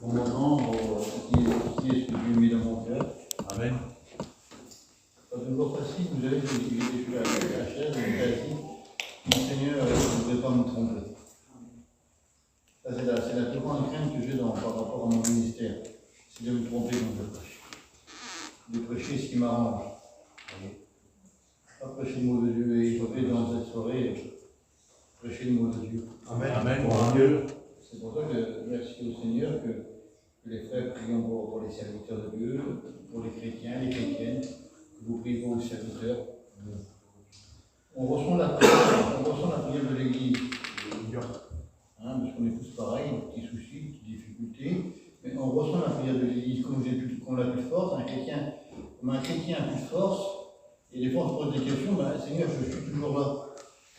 commandant, qui est ce que Dieu met dans mon cœur. Amen. Pas toujours facile, vous avez je suis à la chaise, je suis assis. Mon Seigneur, je ne voudrais pas me tromper. Ça, c'est la plus grande crainte que j'ai par rapport à mon ministère. C'est de me tromper quand je prêche. De prêcher ce qui m'arrange. Pas prêcher le mot de Dieu et évoquer dans cette soirée, prêcher le mot de Dieu. Amen. Amen. Pour Dieu. C'est pour ça que merci au Seigneur que les frères prient pour les serviteurs de Dieu, pour les chrétiens, les chrétiennes, que vous priez pour les serviteurs. On ressent la prière de l'Église. Hein, parce qu'on est tous pareils, des petits soucis, des petites difficultés, mais on ressent la prière de l'Église comme la plus force. Un chrétien a plus de force, et des fois on se pose des questions, ben, Seigneur, je suis toujours là.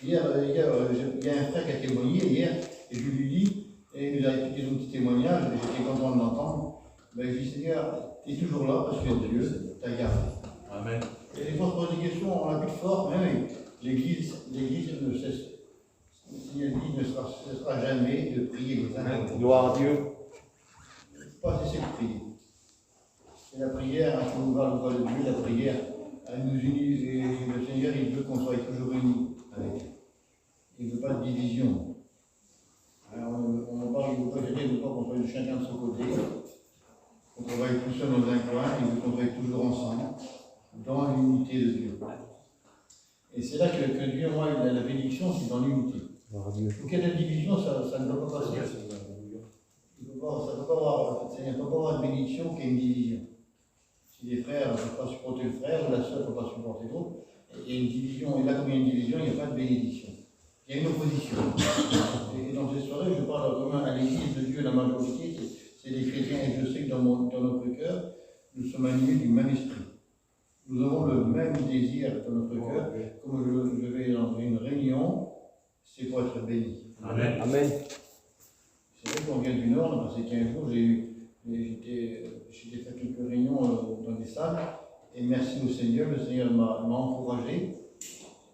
Hier, il y a un frère qui a témoigné hier, et je lui dis, et il nous a expliqué son petit témoignage, et j'étais content de l'entendre. Ben, je dis, Seigneur, tu es toujours là parce que Dieu t'a gardé. Amen. Et des fois on se pose des questions, on n'a plus de force, mais l'Église ne cesse. Le Seigneur dit ne cessera jamais de prier les uns. Gloire à Dieu. Pas cesser de prier. C'est la prière, quand on va le de Dieu, la prière, elle nous unit. Et le Seigneur, il veut qu'on soit toujours unis avec lui. Il ne veut pas de division. Alors, on en parle, il ne veut pas qu'on soit chacun de son côté, qu'on travaille tout seul dans un coin, il veut qu'on travaille toujours ensemble, dans l'unité de Dieu. Et c'est là que Dieu, moi, la bénédiction, c'est dans l'unité. Donc, il y a de division, ça ne doit pas passer. Ça ne peut pas avoir de bénédiction qu'il y ait une division. Si les frères ne peuvent pas supporter le frère, ou la sœur ne peut pas supporter l'autre, il y a une division. Et là, comme il y a une division, il n'y a pas de bénédiction. Il y a une opposition. Et dans ces soirées, je parle vraiment à l'Église de Dieu, la majorité, c'est les chrétiens, et je sais que dans notre cœur, nous sommes animés du même esprit. Nous avons le même désir dans notre cœur. Comme je vais dans une réunion, c'est pour être béni. Amen. Amen. C'est vrai qu'on vient du Nord, on a passé 15 jours, j'ai fait quelques réunions dans des salles, et merci au Seigneur, le Seigneur m'a encouragé.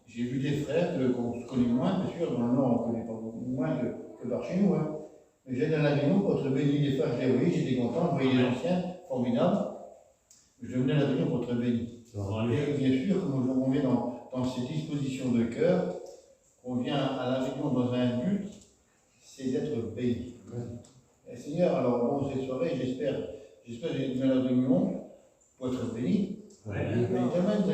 J'ai vu des frères qu'on se connaît moins, bien sûr, dans le Nord on ne connaît pas beaucoup moins que par chez nous. Hein. Mais j'allais dans la réunion pour être béni des frères, je les voyais, j'étais content, je voyais les anciens, formidables. Je venais à la réunion pour être béni. Et bien sûr, comme on vient dans ces dispositions de cœur, on vient à la réunion dans un but, c'est d'être béni. Et Seigneur, alors bon, cette soirée, j'espère que dans la réunion pour être béni. Amen. Amen.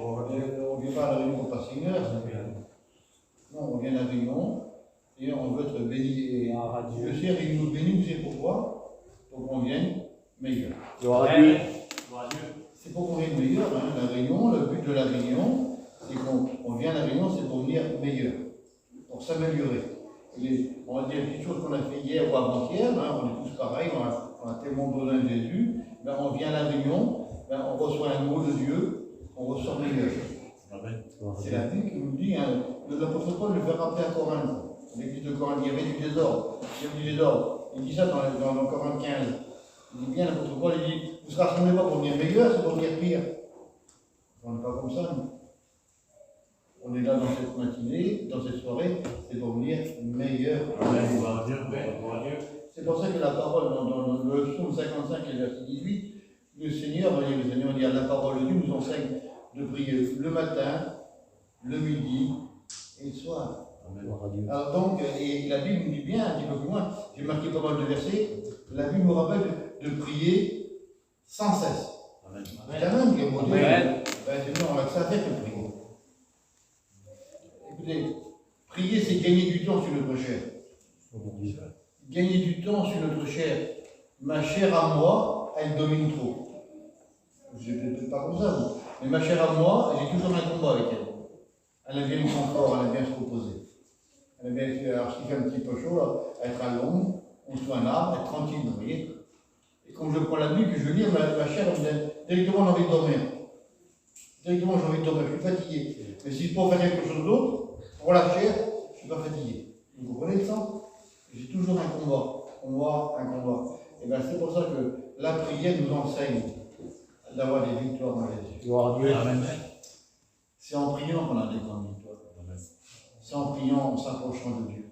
On ne vient pas à la réunion pour passer une heure. Non, on vient à la réunion et on veut être béni. Et le Seigneur, il nous bénit, vous savez pourquoi? Pour qu'on vienne meilleur. Gloire à Dieu. C'est pour qu'on vienne meilleur, hein, la réunion, le but de la réunion, c'est qu'on vient à la réunion, c'est pour venir meilleur, pour s'améliorer. On va dire les petites choses qu'on a fait hier ou avant-hier, hein, on est tous pareils, on a tellement besoin de Jésus, ben on vient à la réunion, ben on reçoit un mot de Dieu, on ressort meilleur. C'est la vie qui nous dit, hein, l'apôtre Paul le fait rappeler à Corinthe, l'église de Corinthe, il y avait du désordre, il dit ça dans Corinthe 15. Il dit bien, l'apôtre Paul, il dit, vous ne se rassemblez pas pour venir meilleur, c'est pour venir pire. On n'est pas comme ça, nous. On est là dans cette matinée, dans cette soirée, c'est pour venir meilleur. C'est pour ça que la parole, dans le psaume 55 et verset 18, le Seigneur dit, la parole de Dieu nous enseigne de prier le matin, le midi et le soir. Amen. Alors donc, et la Bible nous dit bien, un petit peu plus loin, j'ai marqué pas mal de versets, la Bible nous rappelle de prier sans cesse. Amen. C'est la même qui est mon Dieu. On a que ça à faire que prier. Écoutez, prier, c'est gagner du temps sur notre chair. Gagner du temps sur notre chair. Ma chair à moi, elle domine trop. Je ne vais peut-être pas comme ça, vous. Mais ma chair à moi, j'ai toujours un combat avec elle. Elle aime bien le confort, elle aime bien se reposer. Elle aime bien, alors s'il fait un petit peu chaud, là, être à l'ombre, on soit un arbre, être tranquille, vous voyez. Et quand je prends la Bible, que je lis, ma chair, directement, j'ai envie de dormir. Directement, j'ai envie de dormir, je suis fatigué. Mais si je peux faire quelque chose d'autre, pour la chair, je ne suis pas fatigué. Vous comprenez le sens? J'ai toujours un combat. Et bien c'est pour ça que la prière nous enseigne d'avoir des victoires dans Jésus. Gloire à Dieu. Amen. C'est en priant qu'on a des grandes victoires. C'est en priant, en s'approchant de Dieu.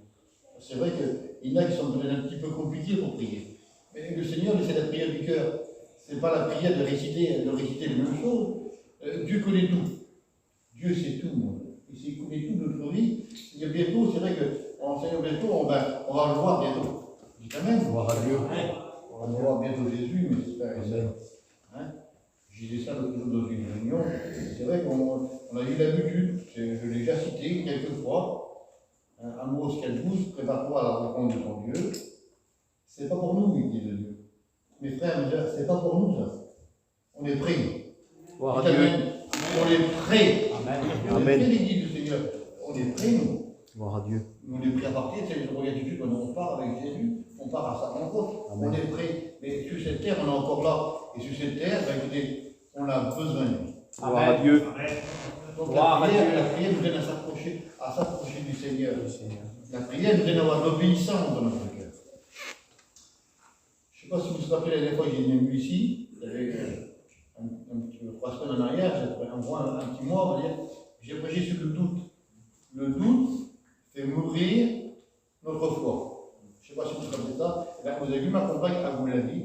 C'est vrai qu'il y en a qui sont peut-être un petit peu compliqués pour prier. Mais le Seigneur, c'est la prière du cœur. Ce n'est pas la prière de réciter les mêmes choses. Dieu connaît tout. Dieu sait tout, mon frère. Il connaît tout de notre vie. Il y a bientôt, c'est vrai qu'en Seigneur, bientôt, on va le voir bientôt. Dites Amen. Gloire à Dieu. On va voir bientôt Jésus, mais c'est pas ça. Hein? Je disais ça l'autre jour dans une réunion. C'est vrai qu'on a eu l'habitude, je l'ai déjà cité quelques fois, Amos 4:12, prépare-toi à la rencontre de ton Dieu. C'est pas pour nous, il dit le Dieu. Mes frères, mes sœurs, c'est pas pour nous ça. On est prêts. Gloire à Dieu. On est prêts. Amen. On est prêts, dit le Seigneur. On est prêts, nous. Gloire à Dieu. Nous, on est prêts à partir, c'est une attitude quand on part avec Jésus, on part à sa rencontre. Amen. On est prêts. Mais sur cette terre, on est encore là. Et sur cette terre, ben, écoutez, on a besoin de lui. Gloire à Dieu. Donc Gloire la à Dieu. prière nous donne à s'approcher du Seigneur. La prière nous donne à avoir l'obéissance dans notre cœur. Je ne sais pas si vous vous rappelez la dernière fois que j'ai venu ici, il y avait 3 semaines en arrière, un petit mois, on va dire, j'ai prêché sur le doute. Le doute fait mourir notre foi. Je ne sais pas si vous vous rappelez ça. Eh bien, vous avez vu ma compagne, elle vous l'a dit.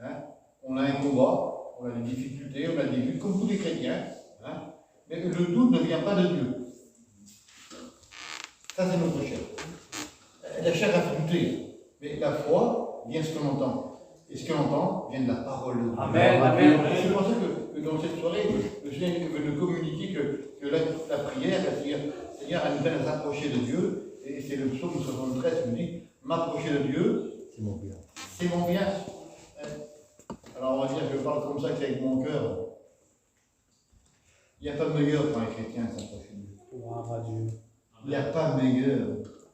Hein? On a un combat, on a des difficultés, on a des luttes, comme tous les chrétiens. Hein? Mais le doute ne vient pas de Dieu. Ça, c'est notre chair. La chair a fait douter. Mais la foi vient de ce qu'on entend. Et ce qu'on entend vient de la parole de Dieu. Amen. Amen. C'est pour ça que dans cette soirée, le Seigneur veut nous communiquer que la prière, Seigneur, elle nous donne à s'approcher de Dieu. Et c'est le psaume 73 qui nous dit m'approcher de Dieu, C'est mon bien. c'est mon bien. Alors on va dire, je parle comme ça avec mon cœur. Il n'y a pas de meilleur pour un chrétien de s'approcher de Dieu. Gloire à Dieu. Il n'y a pas de meilleur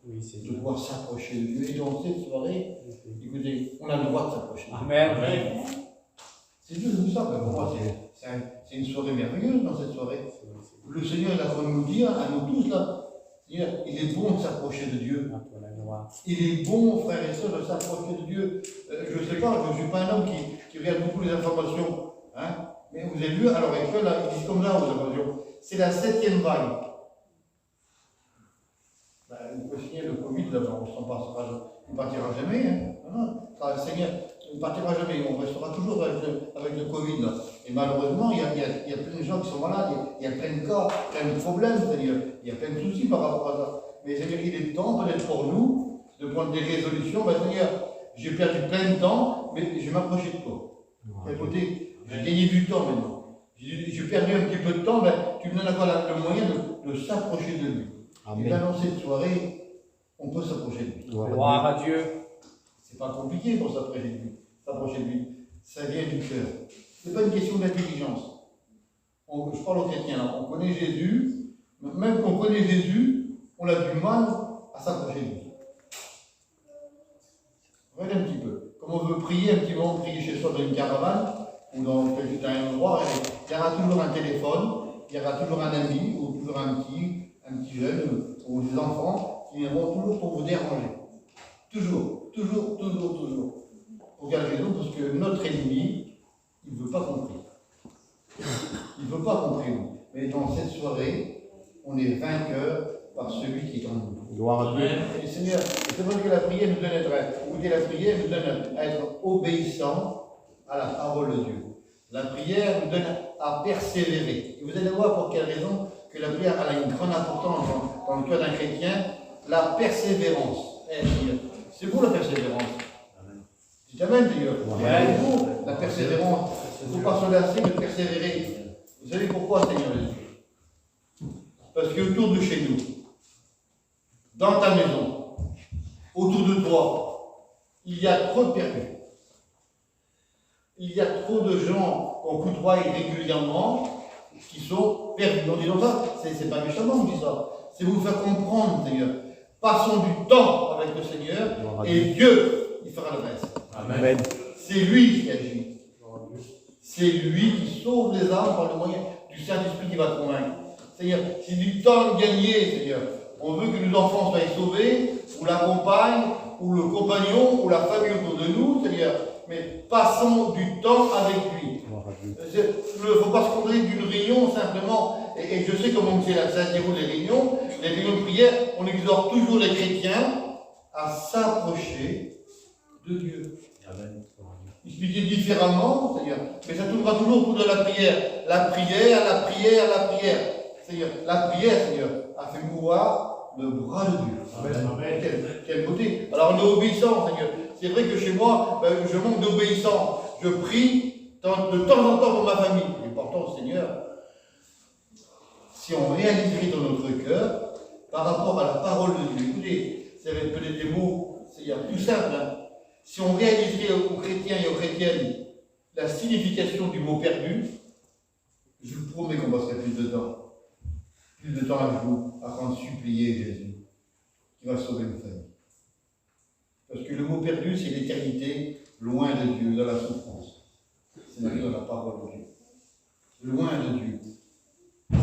Oui, c'est de pouvoir s'approcher de Dieu. Et dans cette soirée, écoutez, on a le droit de s'approcher. Amen. C'est Dieu tout ça, pour moi, c'est une soirée merveilleuse dans cette soirée. Le Seigneur est là pour nous dire, à nous tous là, Seigneur, il est bon de s'approcher de Dieu. Il est bon, frères et sœurs, de s'approcher de Dieu. Je ne sais pas, je ne suis pas un homme qui regarde beaucoup les informations. Hein, mais vous avez vu, à l'heure actuelle, là, ils disent comme là aux informations, c'est la 7e vague. Ben, vous pouvez signer le Covid, là, on ne partira jamais. Hein. Non, le Seigneur ne partira jamais. On restera toujours avec le Covid. Là. Et malheureusement, il y a plein de gens qui sont malades, il y a plein de cas, plein de problèmes, c'est-à-dire, il y a plein de soucis par rapport à ça. Mais Seigneur, il est temps, peut-être pour nous, de prendre des résolutions. Ben, Seigneur, j'ai perdu plein de temps, mais je vais m'approcher de toi. Écoutez, j'ai gagné du temps maintenant. J'ai perdu un petit peu de temps, mais tu me donnes encore le moyen de s'approcher de lui. Amen. Et là, dans cette soirée, on peut s'approcher de lui. Gloire à Dieu. C'est pas compliqué pour s'approcher de lui. S'approcher de lui, ça vient du cœur. Ce n'est pas une question d'intelligence. Je parle aux chrétiens là. On connaît Jésus, même qu'on connaît Jésus, on a du mal à s'approcher de lui. Regardez un petit peu. Comme on veut prier un petit moment, prier chez soi dans une caravane ou dans un endroit, il y aura toujours un téléphone, il y aura toujours un ami ou toujours un petit jeune ou des enfants qui viendront toujours pour vous déranger. Toujours. Pour quelle raison? Parce que notre ennemi, il ne veut pas compris. Il ne veut pas compris. Mais dans cette soirée, on est vainqueur par celui qui est en nous. Gloire à Dieu. Et Seigneur, c'est vrai que la prière nous donne à être obéissant à la parole de Dieu. La prière nous donne à persévérer. Et vous allez voir pour quelle raison que la prière a une grande importance dans le cœur d'un chrétien. La persévérance. C'est vous la persévérance. Dites Amen, Seigneur. C'est vous la persévérance. Il ne faut pas se lasser de persévérer. Vous savez pourquoi, Seigneur Jésus? Parce qu'autour de chez nous, dans ta maison, autour de toi, il y a trop de perdus. Il y a trop de gens qu'on côtoie régulièrement qui sont perdus. En disant ça, c'est pas méchamment, on dit ça. C'est vous faire comprendre, Seigneur. Passons du temps avec le Seigneur et Dieu, il fera le reste. Amen. C'est lui qui agit. C'est lui qui sauve les âmes par le moyen du Saint-Esprit qui va convaincre. Seigneur, c'est du temps gagné, Seigneur. On veut que nos enfants soient sauvés, ou la compagne, ou le compagnon, ou la famille autour de nous, Seigneur. Mais passons du temps avec lui. Il ne faut pas se contenter d'une réunion simplement. Et je sais comment ça déroule les réunions de prière. On exhorte toujours les chrétiens à s'approcher de Dieu. Expliqué différemment, Seigneur, mais ça tournera toujours autour de la prière. La prière, la prière, la prière. Seigneur, la prière, Seigneur, a fait mouvoir le bras de Dieu. Amen. Quelle beauté. Alors on est obéissant, Seigneur. C'est vrai que chez moi, je manque d'obéissance. Je prie de temps en temps pour ma famille. Et pourtant, Seigneur, si on réaliserait dans notre cœur, par rapport à la parole de Dieu, écoutez, c'est peut-être des mots, Seigneur, tout simple, hein. Si on réaliserait aux chrétiens et aux chrétiennes la signification du mot perdu, je vous promets qu'on passerait plus de temps avec vous, afin de supplier Jésus, qui va sauver nos familles. Parce que le mot perdu, c'est l'éternité, loin de Dieu, dans la souffrance. C'est dans la parole de Dieu. Loin de Dieu.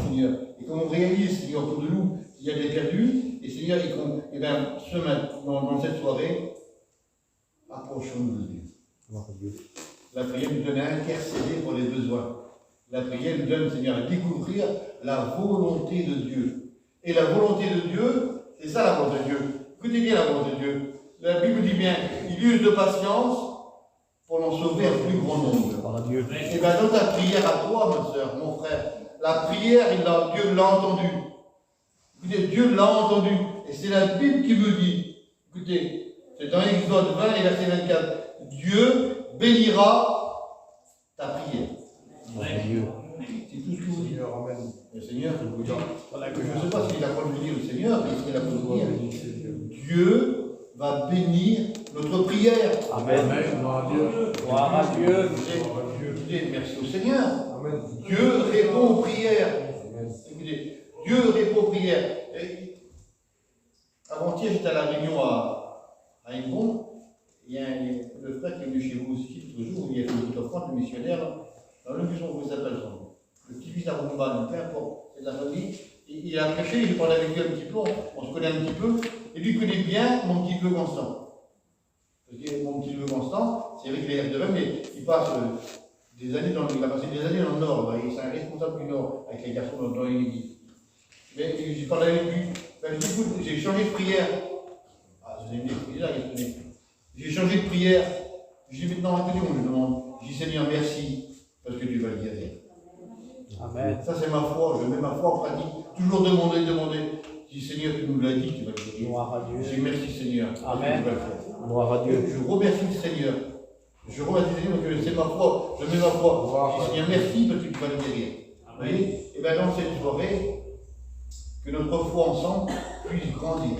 Seigneur, et comme on réalise, Seigneur, autour de nous, qu'il y a des perdus, et Seigneur, ce matin, dans cette soirée, approchons-nous de Dieu. La prière nous donne à intercéder pour les besoins. La prière nous donne, Seigneur, à découvrir la volonté de Dieu. Et la volonté de Dieu, c'est ça la volonté de Dieu. Écoutez bien la volonté de Dieu. La Bible dit bien, il use de patience pour en sauver un plus grand nombre. Et bien dans ta prière à toi, ma soeur, mon frère, la prière, Dieu l'a entendu. Écoutez, Dieu l'a entendu. Et c'est la Bible qui me dit, écoutez, c'est dans Exode 20 et verset 24. Dieu bénira ta prière. Dieu. C'est tout ce que vous dites. Amen. Le Seigneur, je vous dis. Je ne sais pas s'il a pas vous dire le Seigneur, mais s'il a pas vous dire. Dieu va bénir notre prière. Amen. Gloire à Dieu. Écoutez, merci au Seigneur. Amen. Dieu répond aux prières. Écoutez, Dieu répond aux prières. Avant-hier, j'étais à la réunion à Hébron. Il y a le frère qui est venu chez vous aussi l'autre jour, il y a fait une petite offrande, le missionnaire, dans le buisson, vous s'appelle son nom. Le petit fils d'Arumban, peu importe, c'est de la famille. Il a prêché, j'ai parlé avec lui un petit peu, on se connaît un petit peu, et lui connaît bien mon petit peu Constant. Parce que mon petit peu Constant, c'est vrai qu'il est de même, mais il passe il a passé des années dans le Nord, c'est un responsable du Nord, avec les garçons dans une église. Mais j'ai parlé avec lui, je dis, écoute, j'ai changé de prière. Ah, vous allez me dire, j'ai changé de prière. Je dis maintenant, écoutez, on me demande. Je dis Seigneur, merci, parce que tu vas le guérir. Amen. Ça, c'est ma foi, je mets ma foi en pratique. Toujours demander. Je dis Seigneur, tu nous l'as dit, tu vas le guérir. Gloire à Dieu. Je dis merci Seigneur, Amen. tu vas le faire. Gloire à Dieu. Je remercie le Seigneur. Je remercie le Seigneur parce que c'est ma foi, je mets ma foi. Je dis Seigneur, merci parce que tu vas le guérir. Vous voyez? Et bien dans cette soirée, que notre foi ensemble puisse grandir.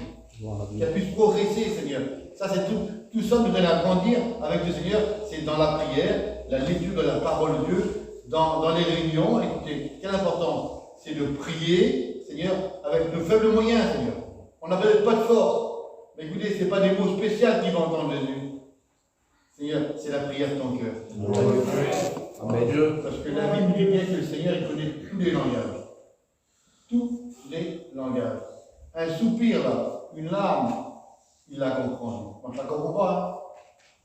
Qu'elle puisse progresser, Seigneur. Ça, c'est tout. Tout ça nous donne à grandir avec le Seigneur. C'est dans la prière, la lecture de la parole de Dieu, dans les réunions. Écoutez, quelle importance. C'est de prier, Seigneur, avec de faibles moyens, Seigneur. On n'a peut-être pas de force. Mais écoutez, ce n'est pas des mots spéciaux qui vont entendre Jésus. Seigneur, c'est la prière de ton cœur. Amen. Parce que la Bible dit bien que le Seigneur, il connaît tous les langages. Tous les langages. Un soupir, là, une larme, il la comprend. On ne la comprend pas. Hein.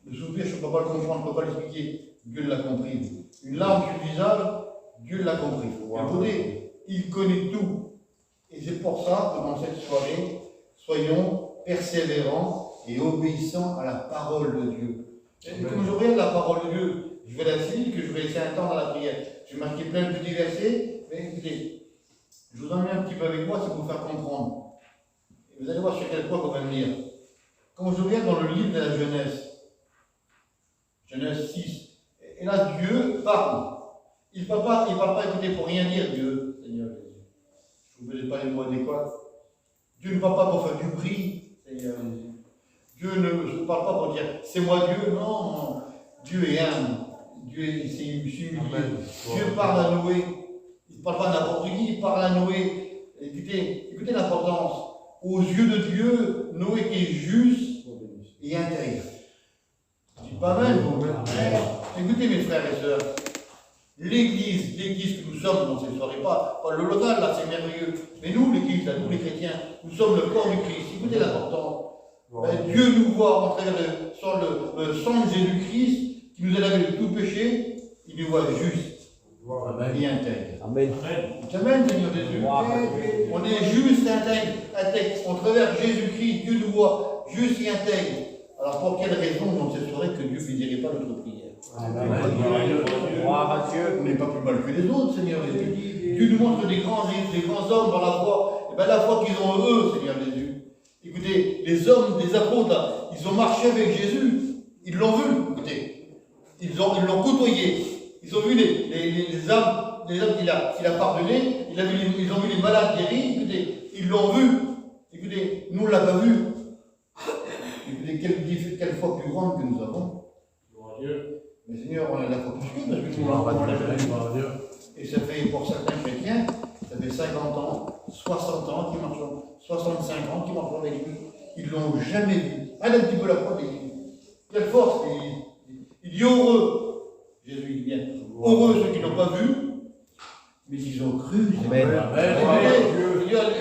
Le soupir, je ne peux pas le comprendre, je ne peux pas l'expliquer. Dieu l'a compris. Une larme sur le visage, Dieu l'a compris. Écoutez, il connaît tout. Et c'est pour ça que dans cette soirée, soyons persévérants et obéissants à la parole de Dieu. Et comme je regarde la parole de Dieu, je vais la citer, que je vais laisser un temps dans la prière. Je vais marquer plein de petits versets, mais écoutez, je vous emmène un petit peu avec moi, c'est pour vous faire comprendre. Et vous allez voir sur quel point on va venir. Quand je regarde dans le livre de la Genèse 6, et là Dieu parle. Il ne parle pas, écoutez, pour rien dire, Dieu, Seigneur Jésus. Je ne vous mets pas les mots adéquats. Dieu ne parle pas pour faire du bruit, Seigneur Jésus. Dieu ne parle pas pour dire c'est moi Dieu, non. Dieu est humble. Dieu s'est humilié. Dieu parle à Noé. Il ne parle pas n'importe qui, il parle à Noé. Écoutez l'importance. Aux yeux de Dieu, Noé qui est juste et intègre. C'est pas mal, vous. Écoutez mes frères et sœurs. L'église que nous sommes dans cette soirée, pas le local, là c'est merveilleux. Mais nous, l'église, là, nous les chrétiens, nous sommes le corps du Christ. Écoutez l'importance. Dieu nous voit en travers le sang de Jésus-Christ qui nous a lavé de tout péché, il nous voit juste et intègre. Amen. Amen, Seigneur Jésus. On est juste et intègre. On travers Jésus-Christ, Dieu nous voit juste et intègre. Alors pour quelle raison dans cette soirée que Dieu fait dire Amen. Gloire à Dieu. On n'est pas plus mal que les autres, Seigneur Jésus. Dieu nous montre des grands hommes dans la foi. Et bien la foi qu'ils ont eux, Seigneur Jésus. Écoutez, les hommes, les apôtres, là, ils ont marché avec Jésus. Ils l'ont vu, écoutez. Ils l'ont côtoyé. Ils ont vu les âmes qu'il a pardonné. Ils ont vu les malades guéris. Écoutez, ils l'ont vu. Écoutez, nous, on ne l'a pas vu. Écoutez, quelle foi plus grande que nous avons. Mais Seigneur, on a la foi plus que parce que nous l'avons vu. Et ça fait, pour certains chrétiens, ça fait 50 ans, 60 ans qu'ils marchent, 65 ans qu'ils marchent avec lui. Ils ne l'ont jamais vu. Allez un petit peu la foi avec lui. Quelle force. Il dit heureux. Jésus dit bien. Heureux ceux qui n'ont pas vu, mais ils ont cru. Amen.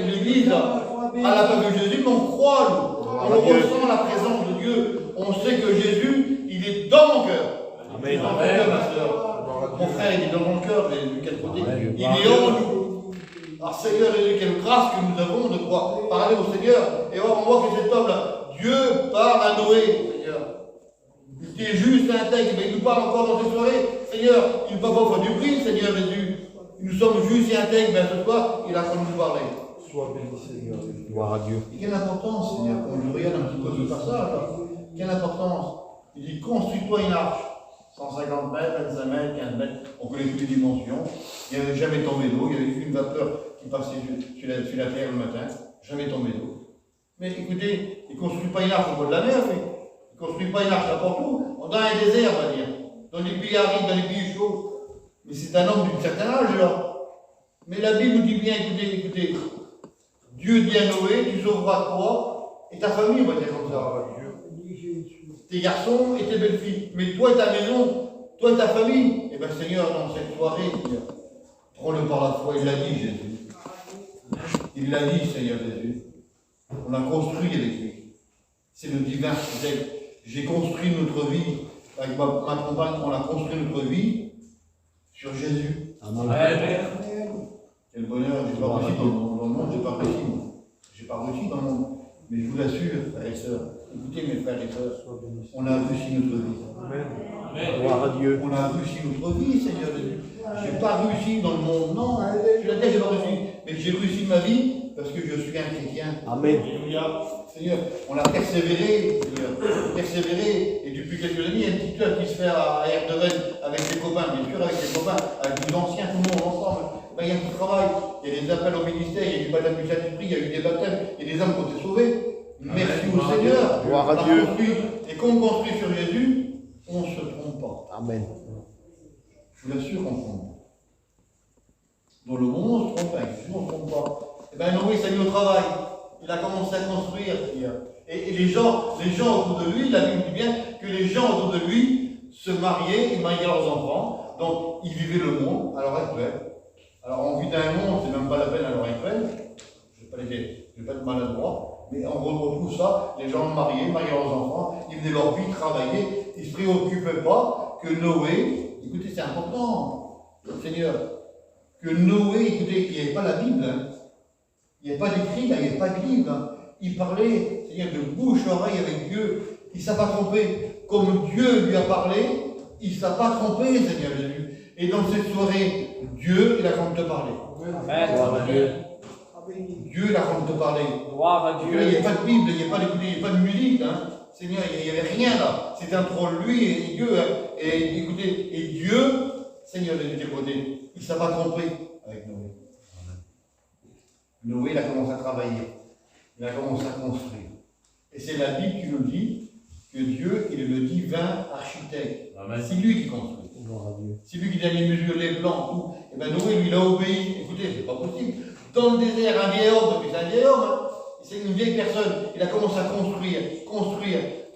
L'Église, elle n'a pas vu Jésus, mais on croit, nous. On ressent la présence de Dieu. On sait que Jésus, il est dans mon cœur. Amen. Dans mon cœur, ma soeur. Mon frère, il est dans mon cœur, mais de quel côté? Il est en nous. Alors, Seigneur, quelle grâce que nous avons de pouvoir parler au Seigneur. Et on voit que cet homme-là, Dieu parle à Noé, Seigneur. Il est juste, intègre, mais il nous parle encore dans ces soirées. Seigneur, il ne peut pas faire du prix, Seigneur Jésus. Nous sommes justes et intègres, mais ce soir, il a comme nous parler. Sois béni, Seigneur. Gloire à Dieu. Et quelle importance, Seigneur, quand je regarde un petit peu ce passage, là, quelle importance. Il dit, construis-toi une arche. 150 mètres, 25 mètres, 15 mètres, on connaît toutes les dimensions. Il n'y avait jamais tombé d'eau, il y avait une vapeur qui passait sur la terre le matin, jamais tombé d'eau. Mais écoutez, il ne construit pas une arche au bord de la mer, lui. Il ne construit pas une arche n'importe où, dans un désert, on va dire. Dans les pays arides, dans les pays chauds. Mais c'est un homme d'un certain âge, là. Mais la Bible nous dit bien, écoutez, Dieu dit à Noé, tu sauveras toi et ta famille, on va dire comme ça. Tes garçons et tes belles-filles. Mais toi et ta maison, toi et ta famille. Eh bien, Seigneur, dans cette soirée, prends-le par la foi. Il l'a dit, Jésus. Il l'a dit, Seigneur Jésus. On a construit avec lui. C'est le divin architecte. J'ai construit notre vie. Avec ma compagne, on a construit notre vie sur Jésus. Amen. Quel bonheur. J'ai pas réussi dans le monde, j'ai pas réussi. J'ai pas réussi dans le monde. Mais je vous l'assure, frères et sœurs, écoutez mes frères et sœurs, on a réussi notre vie. Amen. Gloire à Dieu. On a réussi notre vie, Seigneur Jésus. Je n'ai pas réussi dans le monde, non, je l'ai déjà réussi. Mais j'ai réussi ma vie parce que je suis un chrétien. Amen. Seigneur, on a persévéré, Seigneur, persévéré. Et depuis quelques années, il y a un petit club qui se fait à Erdeven avec les copains, bien sûr, avec les copains, avec les anciens, tout le monde ensemble. Ben, il y a un petit travail, il y a des appels au ministère, il y a du baptême du Saint-Esprit, il y a eu des baptêmes, il y a des âmes qui ont été sauvées. Merci au Seigneur. Gloire à Dieu. Et quand on construit sur Jésus, on ne se trompe pas. Amen. Je vous l'assure qu'on se trompe. Dans le monde, on se trompe, avec Jésus, on ne se trompe pas. Et bien Noé s'est mis au travail. Il a commencé à construire. Et les gens autour de lui, la Bible dit bien que les gens autour de lui se mariaient, ils mariaient leurs enfants. Donc, ils vivaient le monde à l'heure actuelle. Alors, on vit dans un monde, c'est même pas la peine à l'heure actuelle. Je ne vais pas être maladroit, mais on retrouve ça. Les gens mariaient leurs enfants, ils faisaient leur vie, travaillaient, ils ne se préoccupaient pas que Noé, écoutez, c'est important, Seigneur, que Noé, écoutez, il n'y avait pas la Bible, hein. Il n'y avait pas d'écrit, il n'y avait pas de livre. Hein. Il parlait, Seigneur, de bouche à oreille avec Dieu. Il ne s'est pas trompé. Comme Dieu lui a parlé, il ne s'est pas trompé, Seigneur Jésus. Et dans cette soirée, Dieu, il a comme te parler. Amen. Gloire à Dieu. Dieu, il a comme te parler. Gloire à Il Dieu. n'y avait pas de Bible, il n'y avait pas de musique. Hein. Seigneur, il n'y avait rien là. C'était entre lui et Dieu. Hein. Et écoutez, et Dieu, Seigneur, de tes côtés, il ne s'est pas trompé avec Noé. Noé, il a commencé à travailler. Il a commencé à construire. Et c'est la Bible qui nous dit que Dieu, il est le divin architecte. C'est lui qui construit. C'est lui qui donne les mesures, les plans, tout. Et bien Noé, lui, il a obéi. Écoutez, c'est pas possible. Dans le désert, un vieil homme, parce que c'est un vieil homme, hein. C'est une vieille personne. Il a commencé à construire,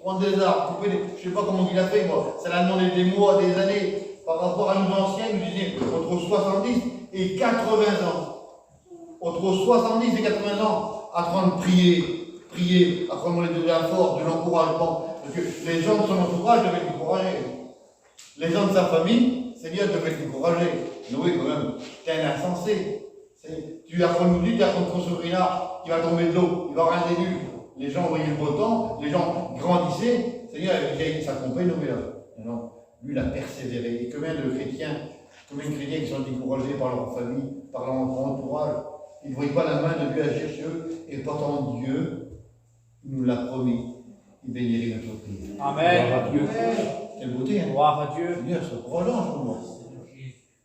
prendre des arbres, couper des... Je ne sais pas comment il a fait, moi. Ça l'a demandé des mois, des années. Par rapport à nous anciens, il nous disait entre 70 et 80 ans. Entre 70 et 80 ans, apprendre à prier, apprendre de la force, de l'encouragement. Parce que les gens de son entourage devaient l'encourager. Les gens de sa famille, Seigneur, devaient l'encourager. Noé, quand même, t'es un insensé. Tu apprends nous dire, tu apprends de construire une arche, il va tomber de l'eau, il va y avoir un début. Les gens voyaient le beau temps, les gens grandissaient. Seigneur, ça comptait Noé là. Non. lui, il a persévéré. Et combien de chrétiens qui sont découragés par leur famille, par leur entourage, ils ne voient pas la main de Dieu agir chez eux, et pourtant Dieu nous l'a promis. Il bénirait notre prière. Amen. Gloire à Dieu. Quelle beauté, hein? Gloire à Dieu. Seigneur, c'est encourageant, pour moi.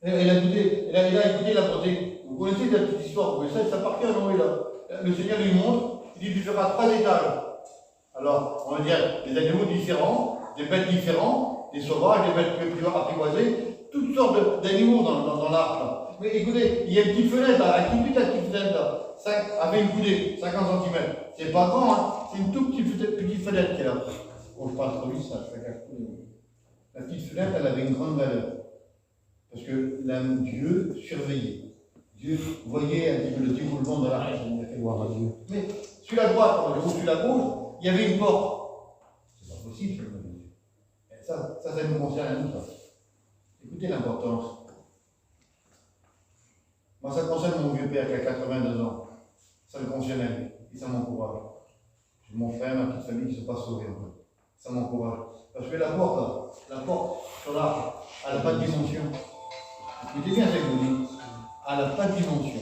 Elle a écouté la beauté. Vous connaissez la petite histoire, vous savez, ça appartient à Noé là. Le Seigneur lui montre, il dit tu feras 3 étages. Alors, on va dire des animaux différents, des bêtes différentes, des sauvages, des bêtes plus apprivoisées, toutes sortes d'animaux dans l'arche là. Mais écoutez, il y a une petite fenêtre là, une petite fenêtre là, avec une coudée, 50 cm. C'est pas grand, hein, c'est une toute petite fenêtre qui est là. Bon, je parle trop vite, ça cache tout. La petite fenêtre, elle avait une grande valeur. Parce que Dieu surveillait. Dieu voyait un petit peu le déroulement de l'arche. Gloire à Dieu. Mais sur la droite, ou sur la gauche, il y avait une porte. C'est pas possible, je me dis. Ça nous concerne à nous, ça. Écoutez l'importance. Moi, ça concerne mon vieux père qui a 82 ans. Ça me concerne à lui. Et ça m'encourage. J'ai mon frère, ma petite famille qui ne sont pas sauvés un peu. Ça m'encourage. Parce que la porte sur l'arche, elle n'a pas de dimension. Écoutez bien ce que je vous dis. Elle n'a pas de dimension.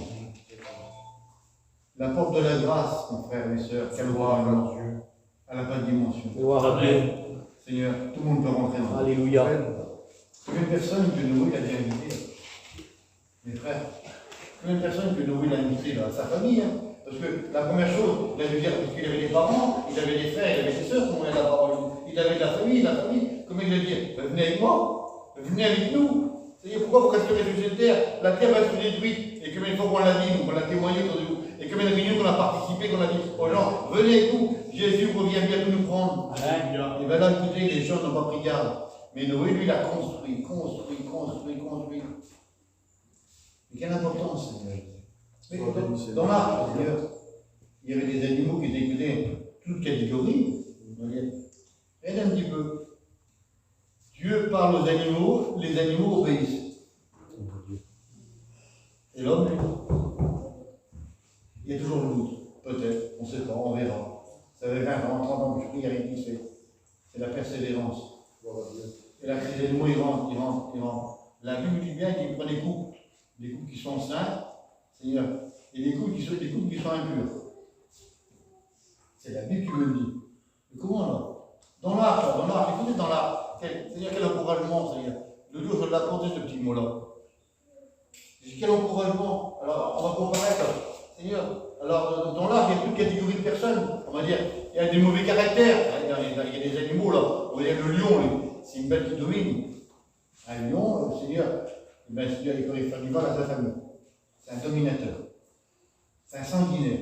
La porte de la grâce, mon frère et mes sœurs, quelle gloire à Dieu. Elle n'a pas de dimension. Gloire à Dieu. Seigneur, tout le monde peut rentrer dans la Alléluia. Combien de personnes que Noé a bien invitées, mes frères? Combien de personnes que Noé a invitées à sa famille, hein? Parce que la première chose, il a dû dire, parce qu'il avait des parents, il avait des frères, il avait des sœurs, comment il a la parole. Il avait de la famille, comment il a dit? Venez avec moi, venez avec nous. C'est-à-dire, pourquoi vous restez sur cette terre? La terre va être détruite. Et combien de fois qu'on l'a dit, qu'on l'a témoigné autour de vous. Et combien de réunions qu'on a participé, qu'on a dit aux gens, venez avec nous, Jésus revient bientôt nous prendre. Amen. Et bien là, écoutez, les gens n'ont pas pris garde. Mais Noé, lui, il a construit. Mais quelle importance, Seigneur. Mais dans l'arche, Seigneur, il y avait des animaux qui étaient, écoutez, toutes catégories. Aide un petit peu. Dieu parle aux animaux, les animaux obéissent. Et l'homme, lui, il y a toujours le doute. Peut-être, on ne sait pas, on verra. Ça fait 20 ans, 30 ans que je prie, il n'y a rien qui se fait. C'est la persévérance. Et là, les animaux, ils rentrent. La Bible dit bien qu'ils prennent des coups qui sont saints, Seigneur, et des coups qui sont impurs. C'est la Bible qui me le dit. Mais comment là? Dans l'arche, écoutez, dans l'arche. Seigneur, quel encouragement, Seigneur. Le jour, je l'ai apporté ce petit mot-là. J'ai dit, quel encouragement. Alors, on va comparer ça. Seigneur, alors, dans l'arche, il y a toute catégorie de personnes. On va dire, il y a des mauvais caractères. Il y a des animaux, là. On va dire, le lion, c'est une bête qui domine. Un lion, Seigneur, Seigneur, il peut faire du mal à sa famille. C'est un dominateur. C'est un sanguinaire.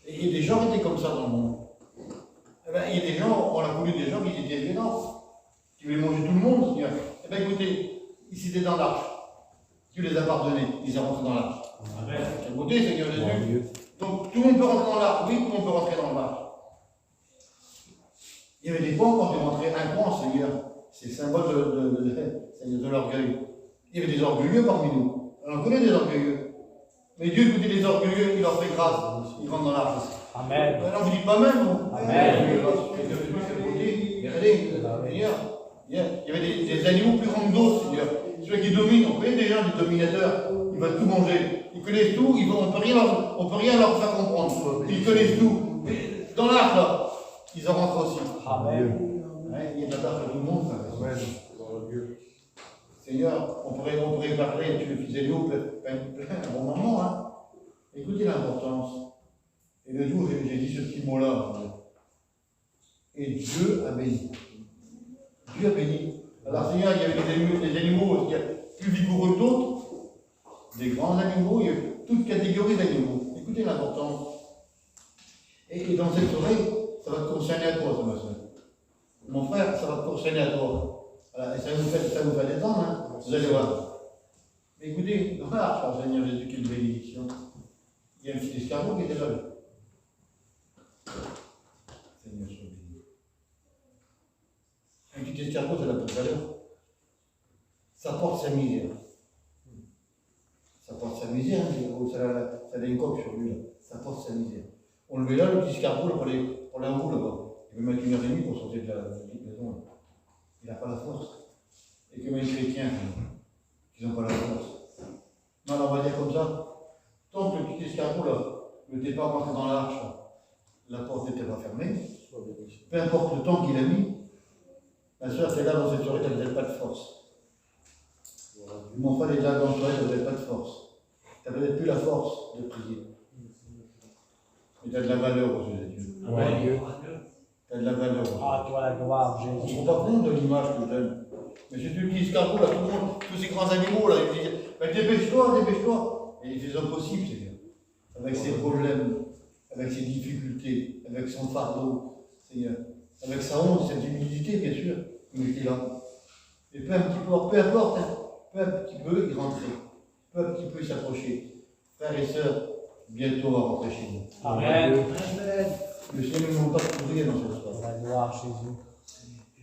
Et il y a des gens qui étaient comme ça dans le monde. Eh bien, il y a des gens, on a connu des gens qui étaient violents, qui voulaient manger tout le monde, Seigneur. Eh bien, écoutez, ils étaient dans l'arche. Dieu les a pardonnés, ils sont rentrés dans l'arche. Quelle beauté, Seigneur Jésus. Donc, tout le monde peut rentrer dans l'arche. Oui, tout le monde peut rentrer dans l'arche. Il y avait des pans quand ils rentraient. Un pan, Seigneur, c'est le symbole de l'orgueil. Il y avait des orgueilleux parmi nous. On en connaît des orgueilleux. Mais Dieu, écoutez, les orgueilleux, il leur fait grâce. Ils rentrent dans l'arche. Amen. Alors, vous dites pas même, vous. Amen. Regardez, Seigneur, il y avait des animaux plus grands que d'autres, Seigneur. Ceux qui dominent, on connaît des gens, des dominateurs, ils veulent tout manger. Ils connaissent tout, on ne peut rien leur faire comprendre. Ils connaissent tout. Mais dans l'arche, là, ils en rentrent aussi. Amen. Il y a de la place pour tout le monde, ça. Seigneur, on pourrait parler, tu le fils Elio, un bon moment, hein. Écoutez l'importance. Et le jour où j'ai dit ce petit mot-là, et Dieu a béni. Dieu a béni. Alors, Seigneur, il y avait des animaux plus vigoureux que d'autres, des grands animaux, il y a toute catégorie d'animaux. Écoutez l'importance. Et dans cette oreille, ça va te concerner à toi, ça, ma soeur. Mon frère, ça va te concerner à toi. Voilà, et ça vous fait détendre, hein, vous allez voir. Mais écoutez, dans l'arche, Seigneur Jésus, quelle bénédiction. Il y a un petit escargot qui était là. Seigneur, sois béni. Un petit escargot, ça n'a pas de valeur. Ça porte sa misère. Ça porte sa misère, hein, ça a une coque sur lui, là. Ça porte sa misère. On le met là, le petit escargot, pour la roue, là-bas. Il veut mettre 1h30 pour sortir de la petite maison. Là. Il n'a pas la force. chrétiens qui n'ont pas la force. Non, on va dire comme ça. Tant que le petit escargot là n'était pas rentré dans l'arche, la porte n'était pas fermée. Peu importe le temps qu'il a mis, ma soeur était là dans cette soirée, elle n'avait pas de force. Mon frère était là dans cette soirée, elle n'avait pas de force. Tu n'avais peut-être plus la force de prier. Mais tu as de la valeur aux yeux de Dieu. Amen. Tu as de la valeur aux yeux. Ah, toi la gloire, On ne se Jésus. rend pas compte de l'image que je donne. Mais c'est du petit escargot là, tout le monde, tous ces grands animaux là, ils disent ben, dépêche-toi, dépêche-toi. Et il fait impossible, c'est bien. Avec ses problèmes, avec ses difficultés, avec son fardeau, Seigneur, avec sa honte, cette humilité, bien sûr, mais il est là. Et peu à petit peu, il rentrait, peu à petit peu, il s'approchait. Frères et sœurs, bientôt on va rentrer chez nous. Amen. Le Seigneur ne nous pas pour rien dans cette soirée. La gloire, Jésus.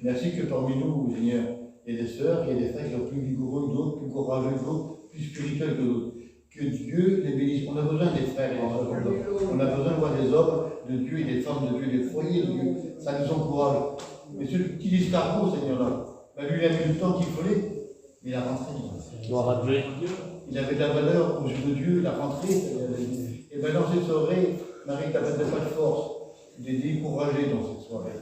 Merci que parmi nous, Seigneur, il y a des sœurs, il y a des frères qui sont plus vigoureux que d'autres, plus courageux que d'autres, plus spirituels que d'autres. Que Dieu les bénisse. On a besoin des frères et des sœurs comme ça. On a besoin de voir des hommes de Dieu et des femmes de Dieu, des foyers de Dieu. Ça nous encourage. Mais ce petit escargot, Seigneur, là, ben lui, il a mis le temps qu'il fallait, mais il a rentré. Gloire à Dieu. Il avait de la valeur aux yeux de Dieu, il a rentré. Et bien dans cette soirée, Marie, tu n'avais pas de force. Tu t'es découragé dans cette soirée.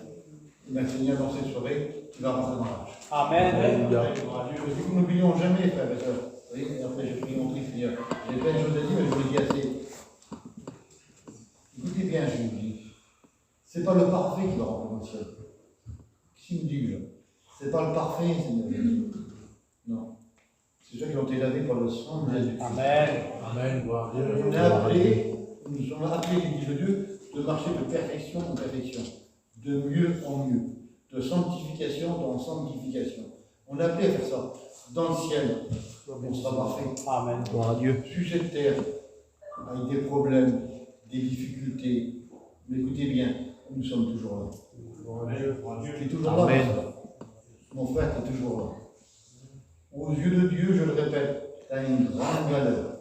Et bien, Seigneur, dans cette soirée, tu vas rentrer dans l'arche. Amen. Alléluia. Parce que nous n'oublions jamais, frères et sœurs. Vous voyez, et après, j'ai pris mon prix, Seigneur. J'ai plein de choses à dire, mais je vous le dis assez. Écoutez bien, je vous dis. C'est pas le parfait qui va rentrer dans le ciel. Qu'est-ce qu'il me dit, là? C'est pas le parfait, Seigneur. Non. C'est ceux qui ont été lavés par le sang de Jésus. Amen. Amen. Gloire à Dieu. On est appelés, nous sommes appelés, dit Dieu, de marcher de perfection en perfection, de mieux en mieux, de sanctification en sanctification. On est appelé à faire ça. Dans le ciel, on sera parfait. Amen. Gloire à Dieu. Sur cette terre, avec des problèmes, des difficultés. Mais écoutez bien, nous sommes toujours là. Tu es toujours là. Amen. Mon frère, tu es toujours là. Aux yeux de Dieu, je le répète, tu as une grande valeur.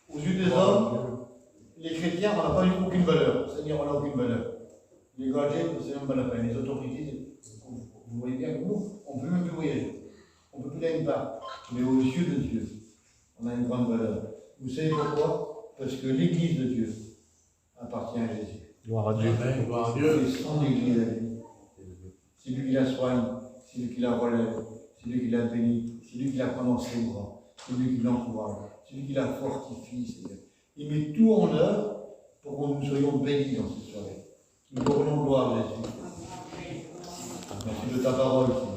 Aux yeux des hommes, les chrétiens, on n'a pas eu aucune valeur. Seigneur, on n'a aucune valeur. Les gadgets, c'est même pas la peine. Les autorités, vous voyez bien que nous, on ne peut même plus voyager. On ne peut plus aller une part. Mais aux yeux de Dieu, on a une grande valeur. Vous savez pourquoi? Parce que l'Église de Dieu appartient à Jésus. Gloire à Dieu. Amen. Gloire à Dieu. C'est son Église à lui. C'est lui qui la soigne, c'est lui qui la relève, c'est lui qui la bénit, c'est lui qui la prend dans ses bras, c'est lui qui l'encourage, c'est lui qui la fortifie, Seigneur. Il met tout en œuvre pour que nous soyons bénis dans cette soirée. Nous aurions gloire, Jésus. Merci de ta parole, Seigneur.